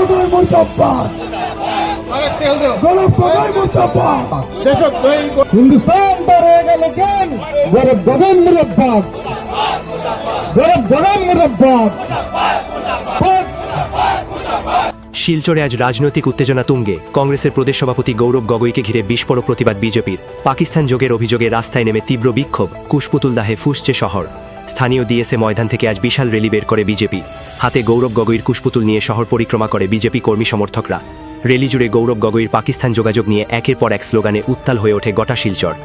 গগৈ মুর্দাবাদ, গৌরব গগৈ মুর্দাবাদ। হিন্দুস্তান पर रहेगा लेकिन गौरव गगन मुर्दाबाद, गौरव गगन मुर्दाबाद। শিলচরে আজ রাজনৈতিক উত্তেজনা তুঙ্গে। কংগ্রেসের প্রদেশ সভাপতি গৌরব গগৈকে ঘিরে বিস্ফোরক প্রতিবাদ বিজেপির। পাকিস্তান যোগের অভিযোগে রাস্তায় নেমে তীব্র বিক্ষোভ। কুশপুতুল দাহে ফুঁসছে শহর। স্থানীয় ডিএসএ ময়দান থেকে আজ বিশাল র্যালি বের করে বিজেপি। হাতে গৌরব গগৈর কুশপুতুল নিয়ে শহর পরিক্রমা করে বিজেপি কর্মী সমর্থকরা। র্যালি জুড়ে গৌরব গগৈর পাকিস্তান যোগাযোগ নিয়ে একের পর এক স্লোগানে উত্তাল হয়ে ওঠে গোটা শিলচর।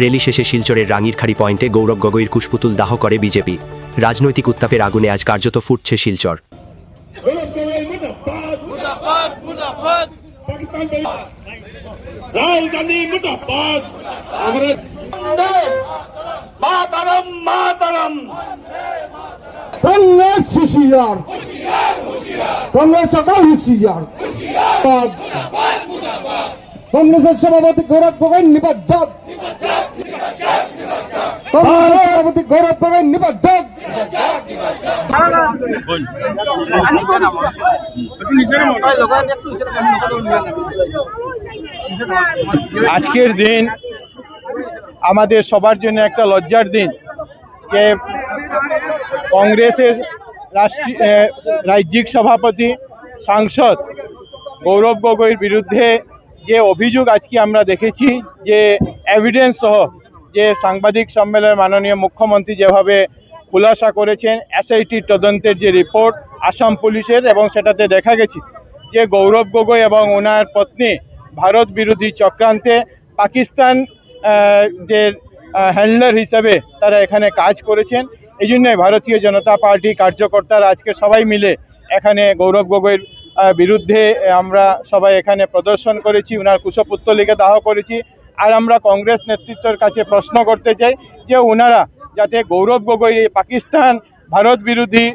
র্যালি শেষে শিলচরের রাঙিরখাড়ি পয়েন্টে গৌরব গগৈর কুশপুতুল দাহ করে বিজেপি। রাজনৈতিক উত্তাপের আগুনে আজ কার্যত ফুটছে শিলচর। রাহুল গান্ধী মুর্দাবাদ, মাতারম মাতারম। কংগ্রেস হুঁশিয়ার, কংগ্রেস সরকার হুঁশিয়ার। কংগ্রেসের সভাপতি গৌরব গগৈ নিবজ্জক, কংগ্রেসের সভাপতি গৌরব গগৈ নিবজ্জক। আজকের দিন আমাদের সবার জন্য একটা লজ্জার দিন যে কংগ্রেসের রাজ্যিক সভাপতি সাংসদ গৌরব গগৈর বিরুদ্ধে যে অভিযোগ আজকে আমরা দেখেছি, যে এভিডেন্স সহ যে সাংবাদিক সম্মেলনে মাননীয় মুখ্যমন্ত্রী যেভাবে খুলাসা করেছেন এসআইটি তদন্তের যে রিপোর্ট আসাম পুলিশের, এবং সেটাতে দেখা গেছে যে গৌরব গগৈ এবং ওনার পত্নী ভারত বিরোধী চক্রান্তে পাকিস্তান যে হ্যান্ডলার হিসাবে তারা এখানে কাজ করেছেন। এই জন্যই ভারতীয় জনতা পার্টি কার্যকর্তারা আজকে সবাই মিলে এখানে গৌরব গগৈর বিরুদ্ধে আমরা সবাই এখানে প্রদর্শন করেছি, ওনার কুশপুত্তলিকা দাহ করেছি। আর আমরা কংগ্রেস নেতৃত্বের কাছে প্রশ্ন করতে চাই যে ওনারা যাতে গৌরব গগৈ পাকিস্তান ভারত বিরোধী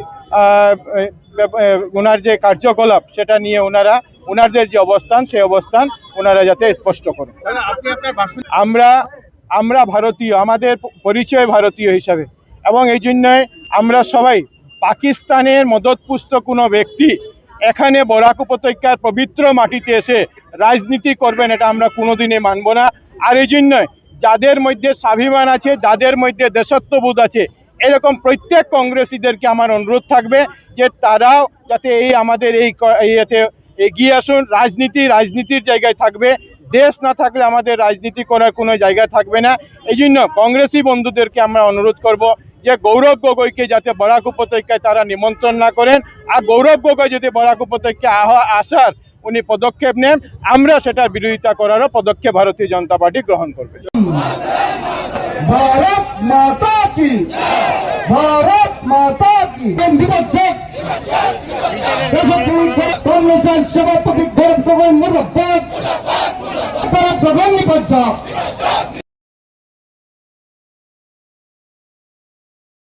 ওনার যে কার্যকলাপ সেটা নিয়ে ওনাদের যে অবস্থান সেই অবস্থান ওনারা যাতে স্পষ্ট করেন। আমরা ভারতীয়, আমাদের পরিচয় ভারতীয় হিসাবে, এবং এই জন্যই আমরা সবাই পাকিস্তানের মদতপুষ্ট কোনো ব্যক্তি এখানে বরাক উপত্যকার পবিত্র মাটিতে এসে রাজনীতি করবেন এটা আমরা কোনোদিনই মানব না। আর এই জন্যই যাদের মধ্যে স্বাভিমান আছে, যাদের মধ্যে দেশত্ববোধ আছে, এরকম প্রত্যেক কংগ্রেসীদেরকে আমার অনুরোধ থাকবে যে তারাও যাতে আমাদের এতে এগিয়ে আসুন। রাজনীতির জায়গায় থাকবে, দেশ না থাকলে আমাদের রাজনীতি করার কোনো জায়গা থাকবে না। এই জন্য কংগ্রেসী বন্ধুদেরকে আমরা অনুরোধ করব যে গৌরব গগৈকে যাতে বরাক উপত্যকায় তারা নিমন্ত্রণ না করেন, আর গৌরব গগৈ যদি বরাক উপত্যকায় আসার উনি পদক্ষেপ নেন, আমরা সেটার বিরোধিতা করারও পদক্ষেপ ভারতীয় জনতা পার্টি গ্রহণ করবে। ভারত মাতা কি, ভারত মাতা কি। কংগ্রেসের সভাপতি গৌরব গগৈ মুর্দাবাদ, গৌরব গগৈ নিবজ্জক।